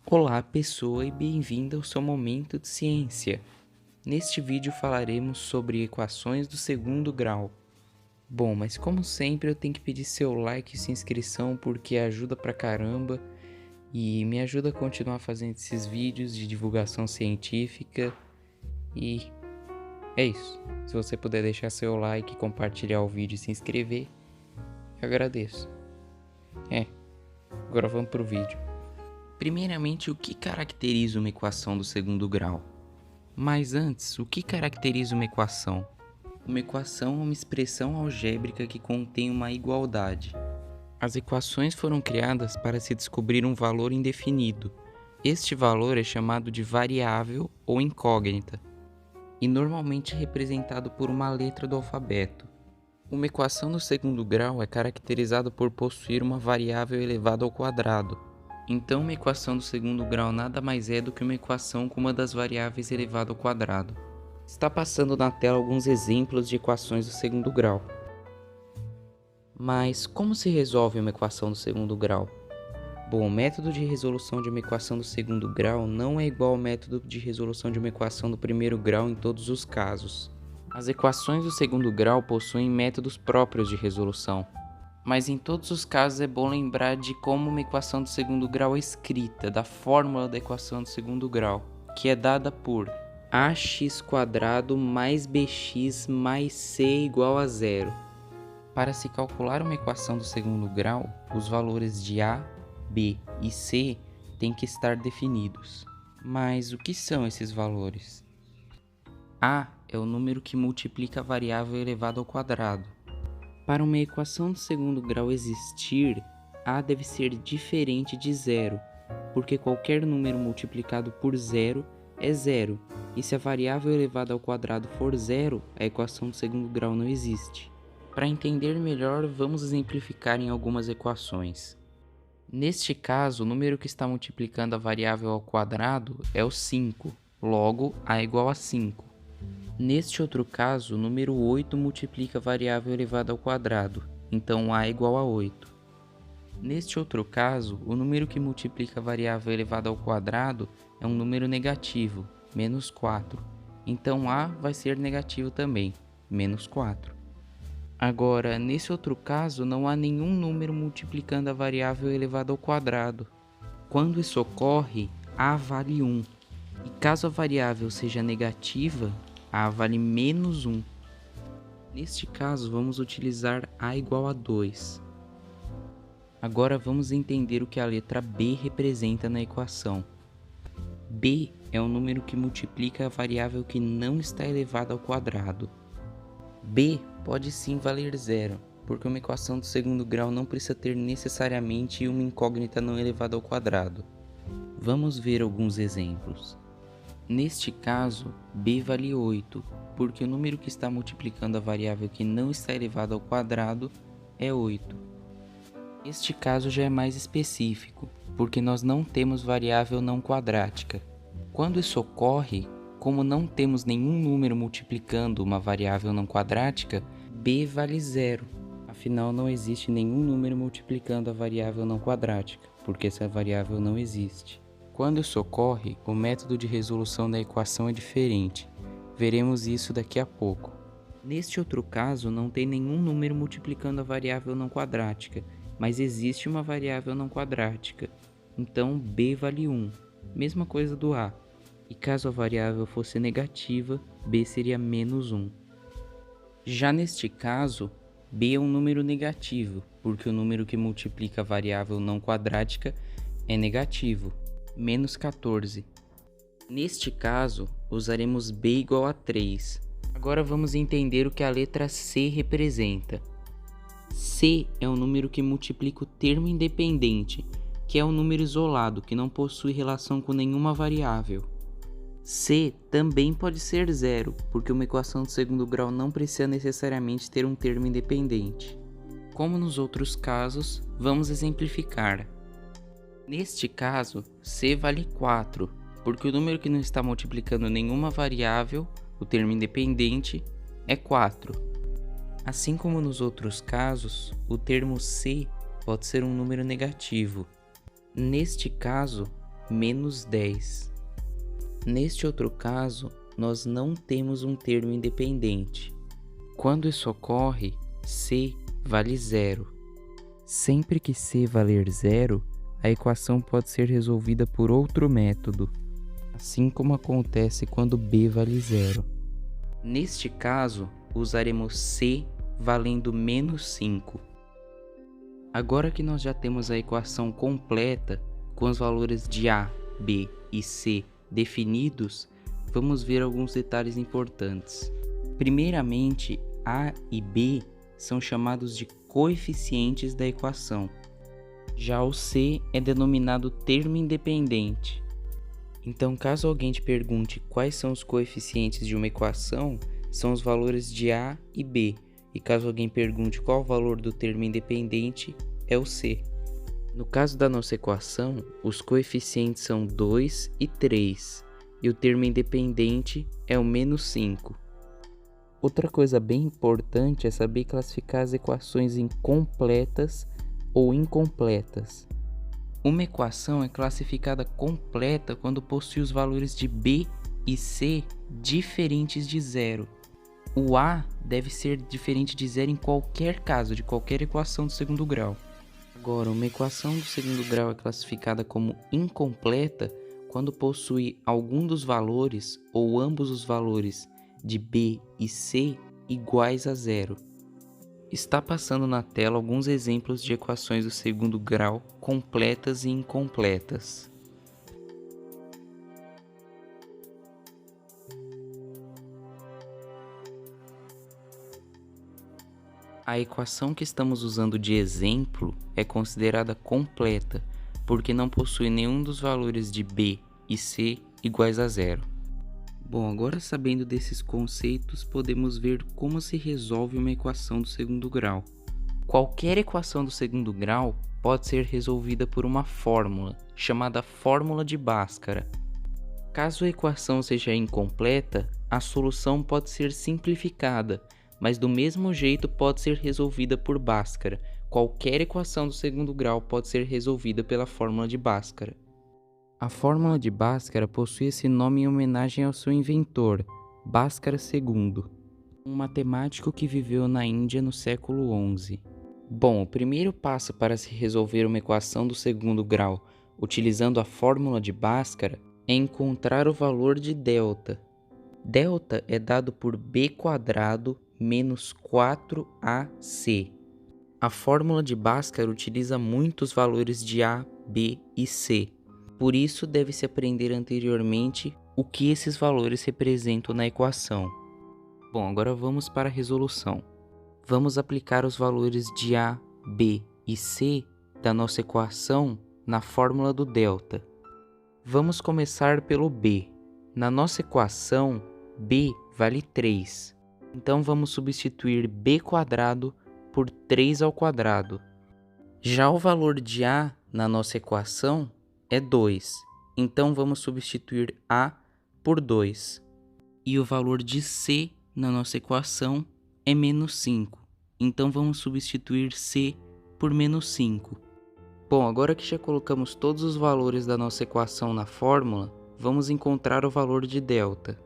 Olá pessoa e bem-vinda ao seu momento de ciência. Neste vídeo falaremos sobre equações do segundo grau. Bom, mas como sempre eu tenho que pedir seu like e sua inscrição porque ajuda pra caramba e me ajuda a continuar fazendo esses vídeos de divulgação científica e é isso. Se você puder deixar seu like, compartilhar o vídeo e se inscrever, eu agradeço. Agora vamos pro vídeo. Primeiramente, o que caracteriza uma equação do segundo grau? Mas antes, o que caracteriza uma equação? Uma equação é uma expressão algébrica que contém uma igualdade. As equações foram criadas para se descobrir um valor indefinido. Este valor é chamado de variável ou incógnita, e normalmente é representado por uma letra do alfabeto. Uma equação do segundo grau é caracterizada por possuir uma variável elevada ao quadrado. Então, uma equação do segundo grau nada mais é do que uma equação com uma das variáveis elevada ao quadrado. Está passando na tela alguns exemplos de equações do segundo grau. Mas como se resolve uma equação do segundo grau? Bom, o método de resolução de uma equação do segundo grau não é igual ao método de resolução de uma equação do primeiro grau em todos os casos. As equações do segundo grau possuem métodos próprios de resolução. Mas em todos os casos é bom lembrar de como uma equação do segundo grau é escrita, da fórmula da equação do segundo grau, que é dada por ax² mais bx mais c igual a zero. Para se calcular uma equação do segundo grau, os valores de a, b e c têm que estar definidos. Mas o que são esses valores? A é o número que multiplica a variável elevada ao quadrado. Para uma equação do segundo grau existir, a deve ser diferente de zero, porque qualquer número multiplicado por zero é zero, e se a variável elevada ao quadrado for zero, a equação do segundo grau não existe. Para entender melhor, vamos exemplificar em algumas equações. Neste caso, o número que está multiplicando a variável ao quadrado é o 5, logo a é igual a 5. Neste outro caso, o número 8 multiplica a variável elevada ao quadrado, então a é igual a 8. Neste outro caso, o número que multiplica a variável elevada ao quadrado é um número negativo, menos 4, então a vai ser negativo também, menos 4. Agora, nesse outro caso, não há nenhum número multiplicando a variável elevada ao quadrado. Quando isso ocorre, a vale 1, e caso a variável seja negativa, a vale menos 1. Neste caso, vamos utilizar a igual a 2. Agora vamos entender o que a letra b representa na equação. b é um número que multiplica a variável que não está elevada ao quadrado. b pode sim valer zero, porque uma equação do segundo grau não precisa ter necessariamente uma incógnita não elevada ao quadrado. Vamos ver alguns exemplos. Neste caso, b vale 8, porque o número que está multiplicando a variável que não está elevada ao quadrado é 8. Este caso já é mais específico, porque nós não temos variável não quadrática. Quando isso ocorre, como não temos nenhum número multiplicando uma variável não quadrática, b vale 0. Afinal, não existe nenhum número multiplicando a variável não quadrática, porque essa variável não existe. Quando isso ocorre, o método de resolução da equação é diferente. Veremos isso daqui a pouco. Neste outro caso, não tem nenhum número multiplicando a variável não quadrática, mas existe uma variável não quadrática. Então, b vale 1. Mesma coisa do a. E caso a variável fosse negativa, b seria menos 1. Já neste caso, b é um número negativo, porque o número que multiplica a variável não quadrática é negativo, menos 14. Neste caso, usaremos b igual a 3. Agora vamos entender o que a letra c representa. c é um número que multiplica o termo independente, que é um número isolado, que não possui relação com nenhuma variável. c também pode ser zero, porque uma equação do segundo grau não precisa necessariamente ter um termo independente. Como nos outros casos, vamos exemplificar. Neste caso, c vale 4, porque o número que não está multiplicando nenhuma variável, o termo independente, é 4. Assim como nos outros casos, o termo c pode ser um número negativo. Neste caso, menos 10. Neste outro caso, nós não temos um termo independente. Quando isso ocorre, C vale 0. Sempre que C valer 0, a equação pode ser resolvida por outro método, assim como acontece quando B vale 0. Neste caso, usaremos C valendo menos 5. Agora que nós já temos a equação completa, com os valores de A, B e C definidos, vamos ver alguns detalhes importantes. Primeiramente, A e B são chamados de coeficientes da equação. Já o C é denominado termo independente. Então, caso alguém te pergunte quais são os coeficientes de uma equação, são os valores de A e B. E caso alguém pergunte qual o valor do termo independente, é o C. No caso da nossa equação, os coeficientes são 2 e 3, e o termo independente é o menos 5. Outra coisa bem importante é saber classificar as equações em completas ou incompletas. Uma equação é classificada completa quando possui os valores de B e C diferentes de 0. O A deve ser diferente de 0 em qualquer caso, de qualquer equação do segundo grau. Agora, uma equação do segundo grau é classificada como incompleta quando possui algum dos valores ou ambos os valores de B e C iguais a 0. Está passando na tela alguns exemplos de equações do segundo grau completas e incompletas. A equação que estamos usando de exemplo é considerada completa, porque não possui nenhum dos valores de B e C iguais a 0. Bom, agora sabendo desses conceitos, podemos ver como se resolve uma equação do segundo grau. Qualquer equação do segundo grau pode ser resolvida por uma fórmula, chamada fórmula de Bhaskara. Caso a equação seja incompleta, a solução pode ser simplificada, mas do mesmo jeito pode ser resolvida por Bhaskara. Qualquer equação do segundo grau pode ser resolvida pela fórmula de Bhaskara. A fórmula de Bhaskara possui esse nome em homenagem ao seu inventor, Bhaskara II, um matemático que viveu na Índia no século XI. Bom, o primeiro passo para se resolver uma equação do segundo grau utilizando a fórmula de Bhaskara é encontrar o valor de delta. Delta é dado por b² menos 4ac. A fórmula de Bhaskara utiliza muitos valores de A, B e C. Por isso, deve-se aprender anteriormente o que esses valores representam na equação. Bom, agora vamos para a resolução. Vamos aplicar os valores de A, B e C da nossa equação na fórmula do delta. Vamos começar pelo B. Na nossa equação, B vale 3. Então, vamos substituir b² por 3². Já o valor de A na nossa equação é 2, então vamos substituir A por 2. E o valor de C na nossa equação é menos 5, então vamos substituir C por menos 5. Bom, agora que já colocamos todos os valores da nossa equação na fórmula, vamos encontrar o valor de delta.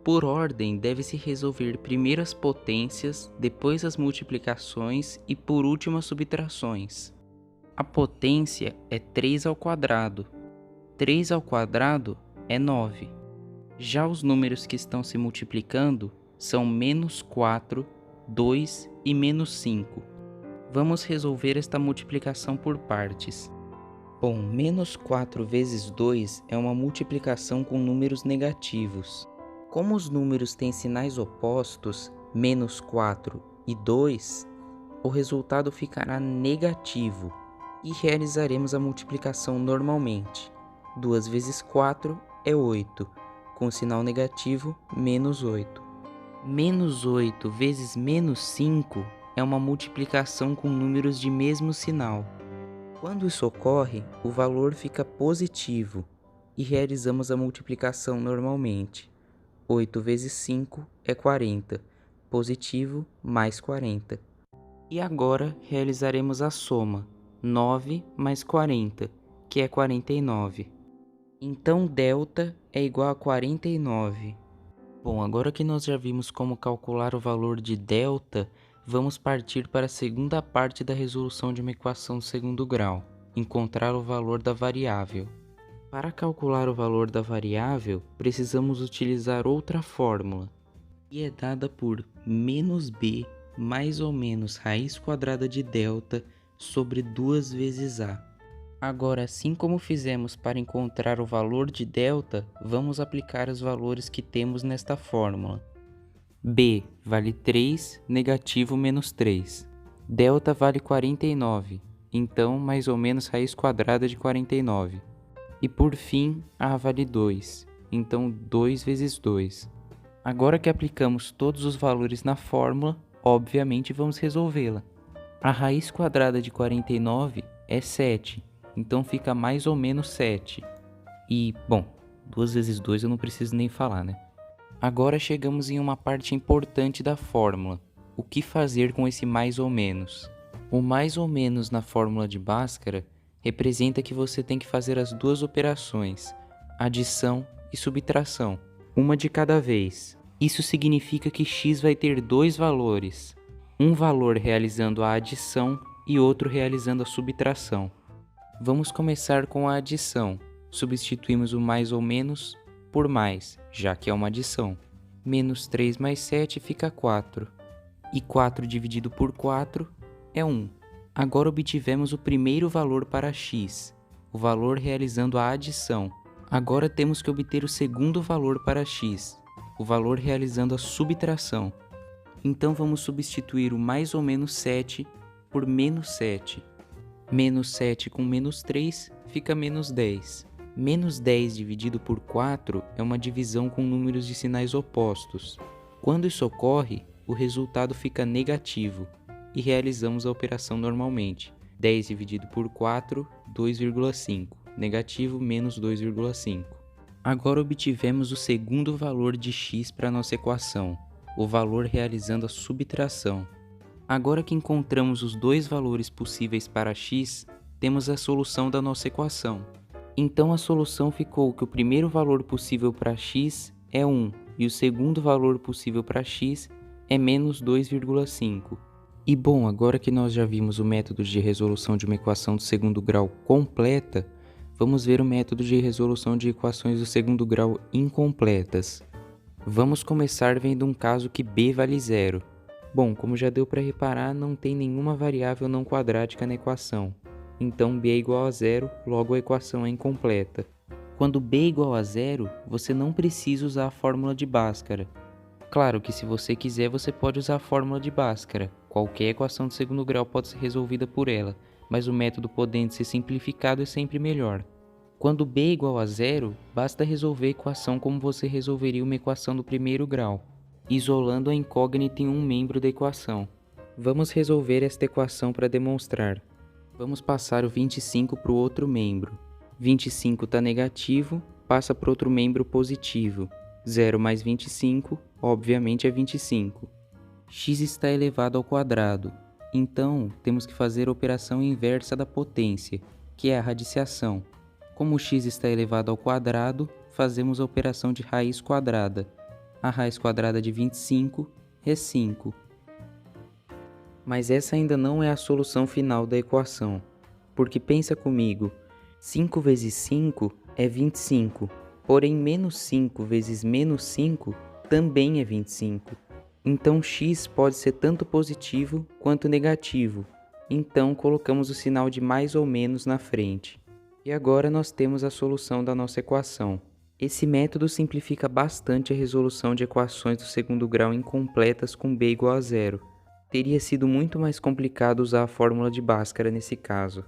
Por ordem, deve-se resolver primeiro as potências, depois as multiplicações e por último as subtrações. A potência é 3². 3² é 9. Já os números que estão se multiplicando são menos 4, 2 e menos 5. Vamos resolver esta multiplicação por partes. Bom, menos 4 vezes 2 é uma multiplicação com números negativos. Como os números têm sinais opostos, menos 4 e 2, o resultado ficará negativo. E realizaremos a multiplicação normalmente. 2 vezes 4 é 8, com sinal negativo, menos 8. Menos 8 vezes menos 5 é uma multiplicação com números de mesmo sinal. Quando isso ocorre, o valor fica positivo e realizamos a multiplicação normalmente. 8 vezes 5 é 40, positivo mais 40. E agora realizaremos a soma. 9 mais 40, que é 49. Então delta é igual a 49. Bom, agora que nós já vimos como calcular o valor de delta, vamos partir para a segunda parte da resolução de uma equação do segundo grau, encontrar o valor da variável. Para calcular o valor da variável, precisamos utilizar outra fórmula, que é dada por menos b mais ou menos raiz quadrada de delta sobre 2 vezes a. Agora, assim como fizemos para encontrar o valor de delta, vamos aplicar os valores que temos nesta fórmula. B vale 3, negativo menos 3. Delta vale 49, então mais ou menos raiz quadrada de 49. E por fim, A vale 2, então 2 vezes 2. Agora que aplicamos todos os valores na fórmula, obviamente vamos resolvê-la. A raiz quadrada de 49 é 7, então fica mais ou menos 7. E, bom, 2 vezes 2 eu não preciso nem falar, né? Agora chegamos em uma parte importante da fórmula. O que fazer com esse mais ou menos? O mais ou menos na fórmula de Bhaskara representa que você tem que fazer as duas operações, adição e subtração, uma de cada vez. Isso significa que x vai ter dois valores, um valor realizando a adição e outro realizando a subtração. Vamos começar com a adição. Substituímos o mais ou menos por mais, já que é uma adição. Menos 3 mais 7 fica 4. E 4 dividido por 4 é 1. Agora obtivemos o primeiro valor para x, o valor realizando a adição. Agora temos que obter o segundo valor para x, o valor realizando a subtração. Então vamos substituir o mais ou menos 7 por menos 7. Menos 7 com menos 3 fica menos 10. Menos 10 dividido por 4 é uma divisão com números de sinais opostos. Quando isso ocorre, o resultado fica negativo e realizamos a operação normalmente. 10 dividido por 4, 2,5. Negativo menos 2,5. Agora obtivemos o segundo valor de x para nossa equação, o valor realizando a subtração. Agora que encontramos os dois valores possíveis para x, temos a solução da nossa equação. Então a solução ficou que o primeiro valor possível para x é 1 e o segundo valor possível para x é menos 2,5. E bom, agora que nós já vimos o método de resolução de uma equação do segundo grau completa, vamos ver o método de resolução de equações do segundo grau incompletas. Vamos começar vendo um caso que b vale 0. Bom, como já deu para reparar, não tem nenhuma variável não quadrática na equação. Então b é igual a 0, logo a equação é incompleta. Quando b é igual a 0, você não precisa usar a fórmula de Bhaskara. Claro que se você quiser, você pode usar a fórmula de Bhaskara. Qualquer equação de segundo grau pode ser resolvida por ela, mas o método podendo ser simplificado é sempre melhor. Quando b é igual a 0, basta resolver a equação como você resolveria uma equação do primeiro grau, isolando a incógnita em um membro da equação. Vamos resolver esta equação para demonstrar. Vamos passar o 25 para o outro membro. 25 está negativo, passa para outro membro positivo. 0 mais 25, obviamente, é 25. X está elevado ao quadrado, então temos que fazer a operação inversa da potência, que é a radiciação. Como x está elevado ao quadrado, fazemos a operação de raiz quadrada. A raiz quadrada de 25 é 5. Mas essa ainda não é a solução final da equação, porque pensa comigo, 5 vezes 5 é 25, porém menos 5 vezes menos 5 também é 25. Então x pode ser tanto positivo quanto negativo, então colocamos o sinal de mais ou menos na frente. E agora nós temos a solução da nossa equação. Esse método simplifica bastante a resolução de equações do segundo grau incompletas com b igual a 0. Teria sido muito mais complicado usar a fórmula de Bhaskara nesse caso.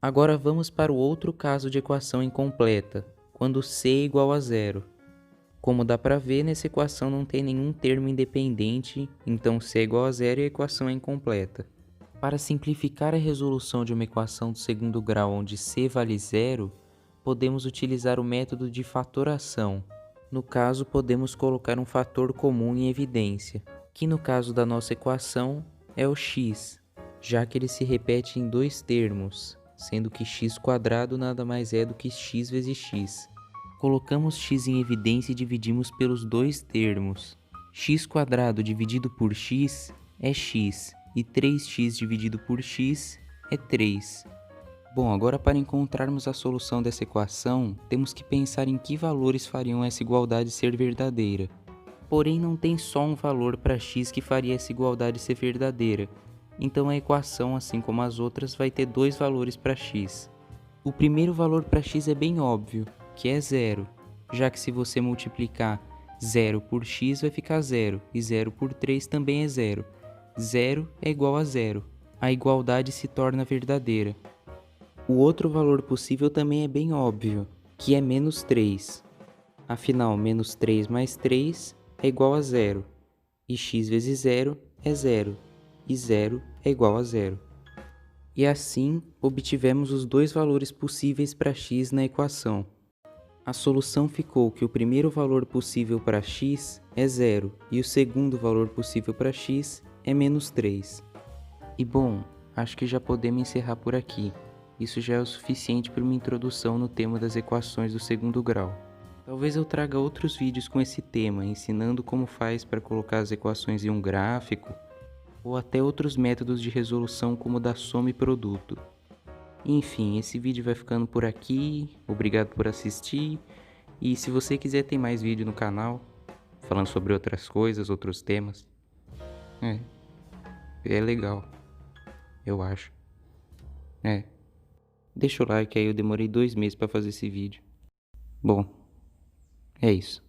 Agora vamos para o outro caso de equação incompleta, quando c é igual a 0. Como dá para ver, nessa equação não tem nenhum termo independente, então c é igual a 0 e a equação é incompleta. Para simplificar a resolução de uma equação do segundo grau onde c vale 0, podemos utilizar o método de fatoração. No caso, podemos colocar um fator comum em evidência, que no caso da nossa equação é o x, já que ele se repete em dois termos, sendo que x² nada mais é do que x vezes x. Colocamos x em evidência e dividimos pelos dois termos. X² dividido por x é x, e 3x dividido por x é 3. Bom, agora para encontrarmos a solução dessa equação, temos que pensar em que valores fariam essa igualdade ser verdadeira. Porém, não tem só um valor para x que faria essa igualdade ser verdadeira. Então a equação, assim como as outras, vai ter dois valores para x. O primeiro valor para x é bem óbvio, que é 0, já que se você multiplicar 0 por x vai ficar 0, e 0 por 3 também é 0. 0 é igual a 0. A igualdade se torna verdadeira. O outro valor possível também é bem óbvio, que é menos 3. Afinal, menos 3 mais 3 é igual a 0, e x vezes 0 é 0, e 0 é igual a 0. E assim, obtivemos os dois valores possíveis para x na equação. A solução ficou que o primeiro valor possível para x é 0, e o segundo valor possível para x é menos 3. E bom, acho que já podemos encerrar por aqui. Isso já é o suficiente para uma introdução no tema das equações do segundo grau. Talvez eu traga outros vídeos com esse tema, ensinando como faz para colocar as equações em um gráfico, ou até outros métodos de resolução como da soma e produto. Enfim, esse vídeo vai ficando por aqui, obrigado por assistir, e se você quiser ter mais vídeo no canal, falando sobre outras coisas, outros temas, é legal, eu acho. Deixa o like aí, eu demorei 2 meses para fazer esse vídeo. Bom, é isso.